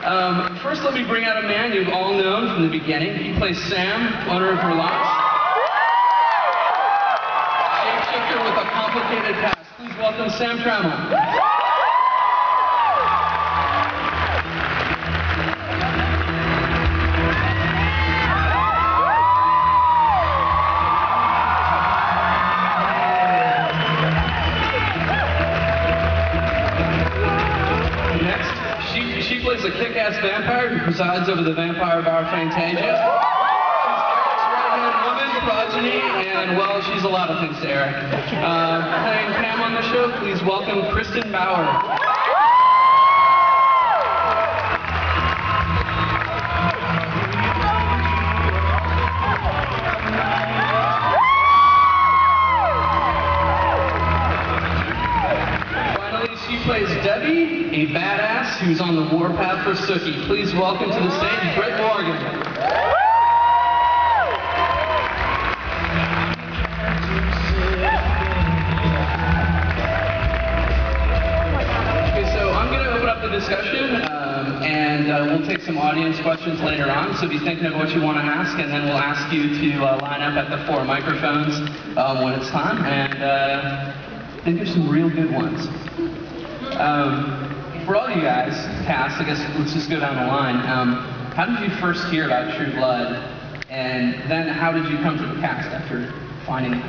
First, let me bring out a man you've all known from the beginning. He plays Sam, owner of Relax. Shapeshifter with a complicated past. Please welcome Sam Trammell. She plays a kick-ass vampire who presides over the vampire Bauer Fantasia. She's Eric's right-hand woman, progeny, and, well, she's a lot of things to Eric. Playing Pam on the show, please welcome Kristin Bauer. She plays Debbie, a badass who's on the warpath for Sookie. Please welcome to the stage, Brit. Okay, so I'm going to open up the discussion, and we'll take some audience questions later on. So be thinking of what you want to ask, and then we'll ask you to line up at the 4 microphones when it's time, and think of some real good ones. For all you guys, cast, I guess let's just go down the line. How did you first hear about True Blood, and then how did you come to the cast after finding it?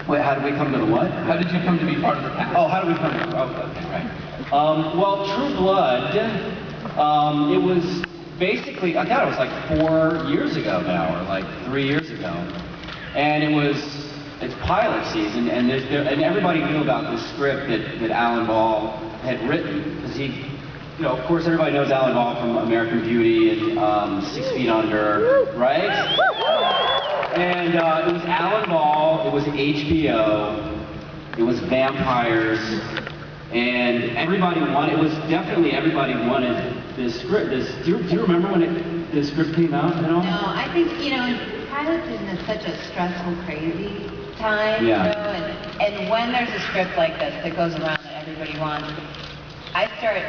Wait, how did we come to the what? How did you come to be part of the cast? Oh, how did we come to okay, right. Well, True Blood, it was basically, I thought it was like 4 years ago now, or like 3 years ago. And it's pilot season, and everybody knew about this script that Alan Ball had written, because he, of course everybody knows Alan Ball from American Beauty and 6 Feet Under, right? And it was Alan Ball, it was HBO, it was vampires, and everybody wanted this script. Do you remember when the script came out at all? No, I think, pilot season is such a stressful, crazy time, and when there's a script like this that goes around that everybody wants, I start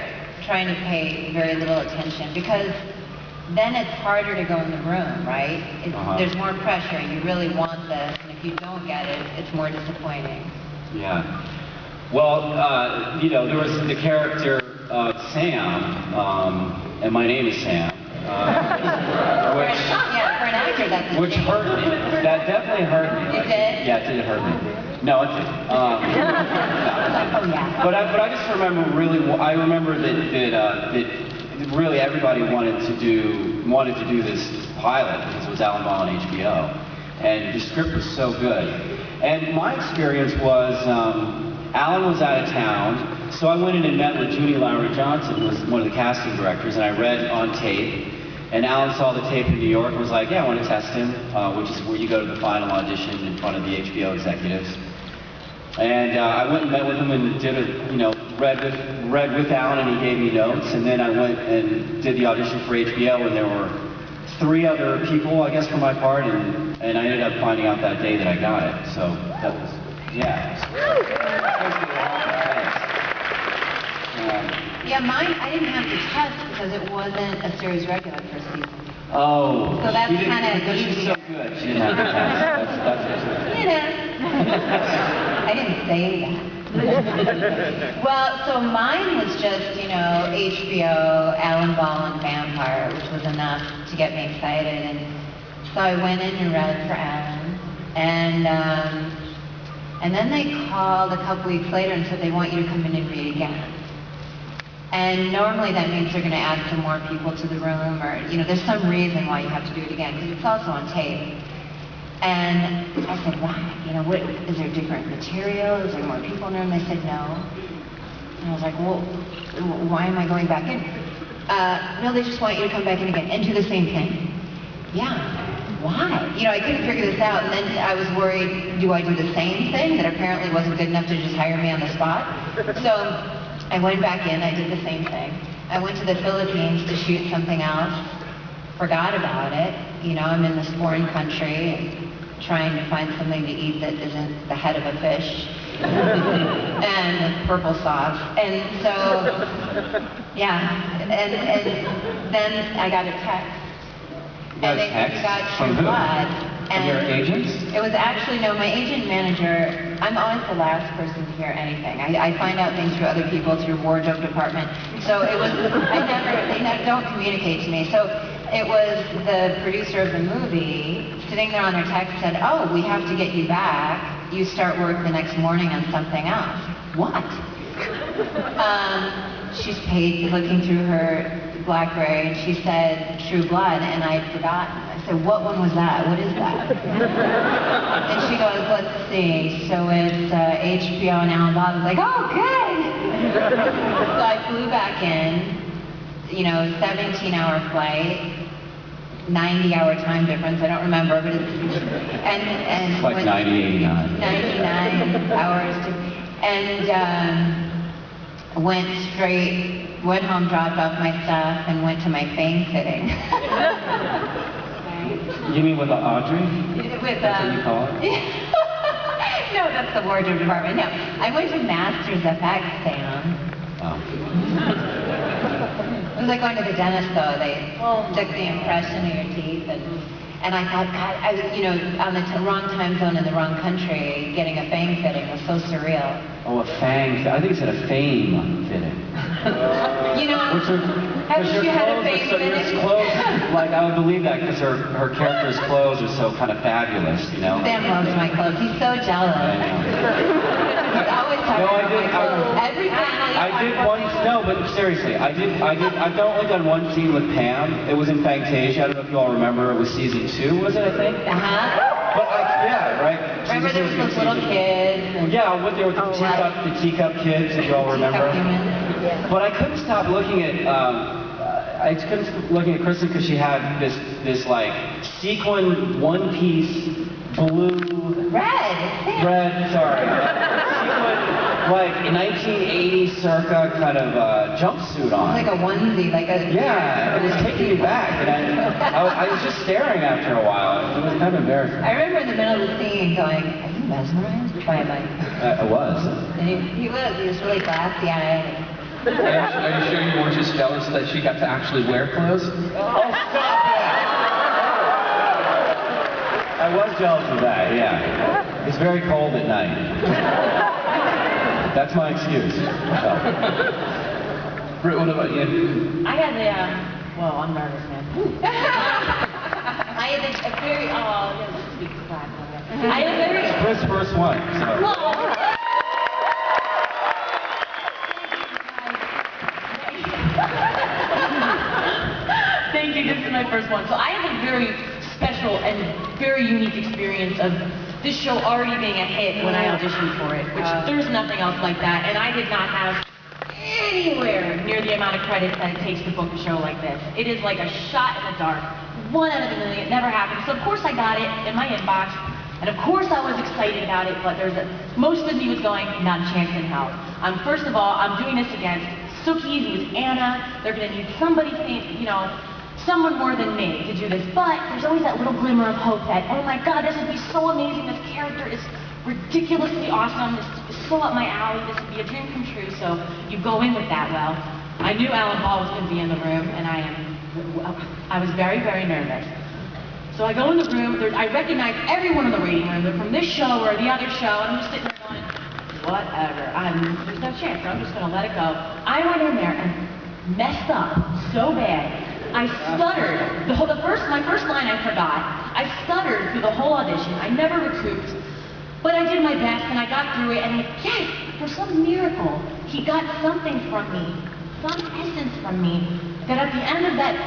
trying to pay very little attention, because then it's harder to go in the room, right? There's more pressure, you really want this, and if you don't get it, it's more disappointing. Yeah. Well, there was the character of Sam, and my name is Sam. For an actor, that's which hurt me. That definitely hurt me. It did? Yeah, it did hurt me. No, it didn't. But I just remember I remember that really everybody wanted to do this pilot, because it was Alan Ball on HBO, and the script was so good. And my experience was, Alan was out of town, so I went in and met with Judy Lowry Johnson, who was one of the casting directors, and I read on tape. And Alan saw the tape in New York and was like, yeah, I want to test him, which is where you go to the final audition in front of the HBO executives. And I went and met with him and read with Alan, and he gave me notes. And then I went and did the audition for HBO, and there were 3 other people, I guess, for my part, and I ended up finding out that day that I got it. So that was, Yeah, mine, I didn't have to test because it wasn't a series regular for a season. Oh. So that's kind of because she's so good. She didn't have to test. I didn't say that. Well, so mine was just, HBO, Alan Ball, and Vampire, which was enough to get me excited. And so I went in and read for Alan. And then they called a couple weeks later and said they want you to come in and read again. And normally that means they're going to add some more people to the room, or, there's some reason why you have to do it again, because it's also on tape. And I said, why? Is there different material? Is there more people in the room? They said, no. And I was like, well, why am I going back in? No, they just want you to come back in again and do the same thing. Yeah, why? I couldn't figure this out, and then I was worried, do I do the same thing that apparently wasn't good enough to just hire me on the spot? So I went back in, I did the same thing. I went to the Philippines to shoot something else, forgot about it. I'm in this foreign country and trying to find something to eat that isn't the head of a fish. and purple sauce. And so, yeah, and then I got a text. And they got True Blood. And your agents? It was actually, no, my agent manager, I'm always the last person to hear anything. I find out things through other people, through wardrobe department. So it was, they don't communicate to me. So it was the producer of the movie sitting there on their text said, oh, we have to get you back. You start work the next morning on something else. What? She's paid looking through her BlackBerry and she said True Blood and I had forgotten. I said, what one was that? What is that? And she goes, let's see. So it's HBO and Alan Bauer. I was like, oh, good. So I flew back in, 17-hour flight, 90-hour time difference. I don't remember, but it's like 90, 89. 99 hours. Went home, dropped off my stuff, and went to my fame fitting. You mean with Audrey? With, that's what you call it? No, that's the wardrobe department. No, I went to Masters FX, Sam. Oh. It was like going to the dentist, though. They took the impression of your teeth, and I thought, God, on the wrong time zone in the wrong country, getting a fame fitting was so surreal. Oh, a fang. I think it said a fame fitting. Haven't you had a fame fitting? Clothes, like, I would believe that because her character's clothes are so kind of fabulous, Sam loves my clothes. He's so jealous. He's always talking about my clothes. Every panel I did one, no, but seriously, I've only done one scene with Pam. It was in Fantasia. I don't know if you all remember. It was season 2, was it, I think? But yeah, right? Remember there was those little kids? Yeah, there were the teacup kids, if you all remember. But I couldn't stop looking at, Kristin because she had this like sequin, one-piece, blue... Red, sorry. Sequin, like 1980 circa kind of jumpsuit on. Like a onesie, like a... Yeah, it was taking me back, and I was just staring after a while. It was kind of embarrassing. I remember in the middle of the scene going, are you mesmerized by my... I was. And he was really glassy-eyed. Are you sure you weren't just jealous that she got to actually wear clothes? Oh, stop it! I was jealous of that, yeah. It's very cold at night. That's my excuse. Brit, what about you? I had well, I'm nervous, man. I had a very, let's speak flat. I had a very... It's Brit's first one, so... Thank you, this is my first one. So I had a very special and very unique experience of this show already being a hit when I auditioned for it, which there's nothing else like that, and I did not have anywhere near the amount of credits that it takes to book a show like this. It is like a shot in the dark, 1 out of a million, it never happened. So of course I got it in my inbox, and of course I was excited about it, but most of me was going, not a chance in hell. First of all, I'm doing this against Sookie, who's Anna. They're going to need somebody, someone more than me to do this. But there's always that little glimmer of hope that, oh my God, this would be so amazing. This character is ridiculously awesome. This is so up my alley. This would be a dream come true. So you go in with that. Well, I knew Alan Bauer was going to be in the room, and I was very, very nervous. So I go in the room. I recognize everyone in the waiting room. They're from this show or the other show, and I'm just sitting there going, whatever. There's no chance. So I'm just going to let it go. I went in there and messed up so bad. I stuttered. My first line I forgot. I stuttered through the whole audition. I never recouped. But I did my best and I got through it, and yes, for some miracle, he got something from me, some essence from me, that at the end of that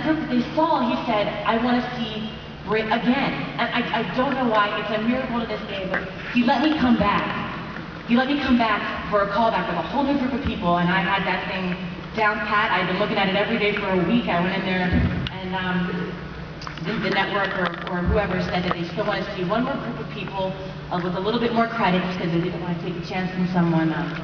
group that they saw, he said, I want to see Brit again. And I don't know why, it's a miracle to this day, but he let me come back. He let me come back for a callback with a whole new group of people, and I had that thing down pat. I'd been looking at it every day for a week. I went in there, and the network or whoever said that they still want to see one more group of people with a little bit more credits because they didn't want to take a chance on someone that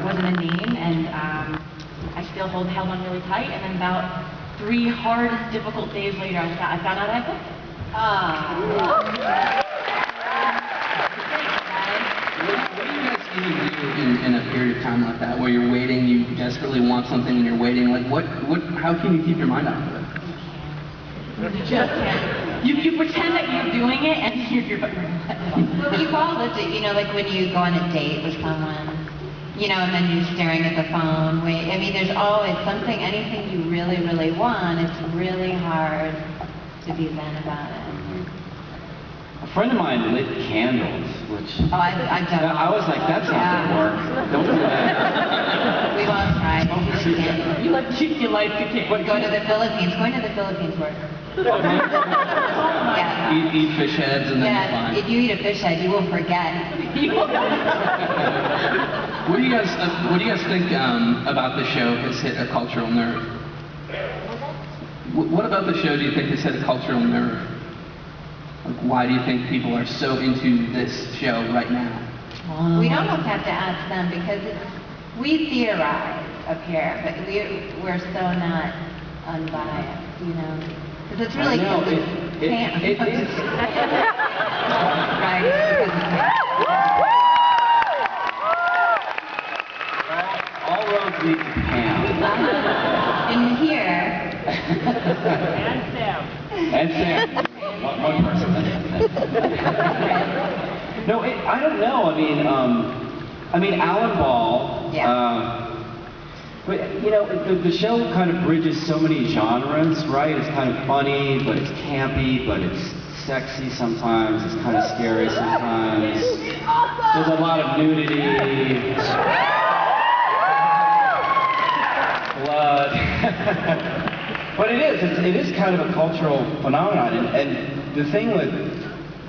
wasn't a name. And I still held on really tight. And then about 3 hard, difficult days later, I found out I booked it. in a period of time like that, where you're waiting, you desperately want something and you're waiting? Like, how can you keep your mind off of it? You just can't. You pretend that you're doing it, and you're Well, we've all lived it, you know, like when you go on a date with someone, you know, and then you're staring at the phone. I mean, there's always something, anything you really, really want, it's really hard to be zen about it. A friend of mine lit candles, which I've done all I was like, that's not gonna work. Don't do that. We've all tried. you like keep your life to can't. Go to the Philippines. Going to the Philippines works. Yeah. Eat fish heads and then you're fine. If you eat a fish head, you will forget. What do you guys think about the show has hit a cultural nerve? What about the show do you think has hit a cultural nerve? Like, why do you think people are so into this show right now? We almost have to ask them because we theorize up here, but we're so not unbiased, you know. Because it's really it is. Right. All roads lead to Pam. In here. And Sam. One person. No, I don't know. I mean, Alan Ball. Yeah. But you know, the show kind of bridges so many genres, right? It's kind of funny, but it's campy, but it's sexy sometimes. It's kind of scary sometimes. There's a lot of nudity, blood. But it is kind of a cultural phenomenon, and the thing with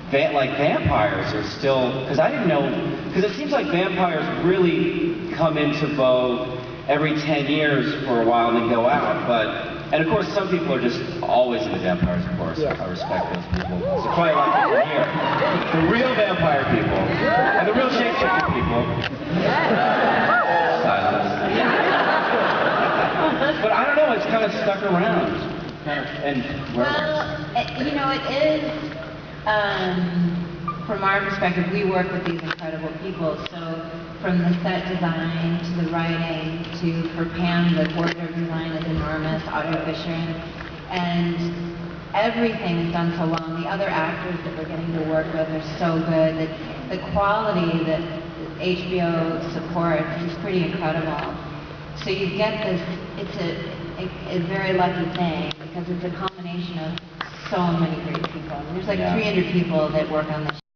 vampires are still, because I didn't know, because it seems like vampires really come into vogue every 10 years for a while and then go out, and of course some people are just always into vampires, of course. Yeah. I respect those people. There's probably a lot of people here. The real vampire people, and the real shape-shifting people. Silence. But I don't know, it's kind of stuck around. And you know, it is, from our perspective, we work with these incredible people. So from the set design to the writing to, for Pam, the wardrobe design is enormous, Audrey Fisher, and everything is done so well. And the other actors that we're getting to work with are so good. The quality that HBO supports is pretty incredible. So you get this, it's a very lucky thing because it's a combination of so many great people. There's like 300 people that work on the show.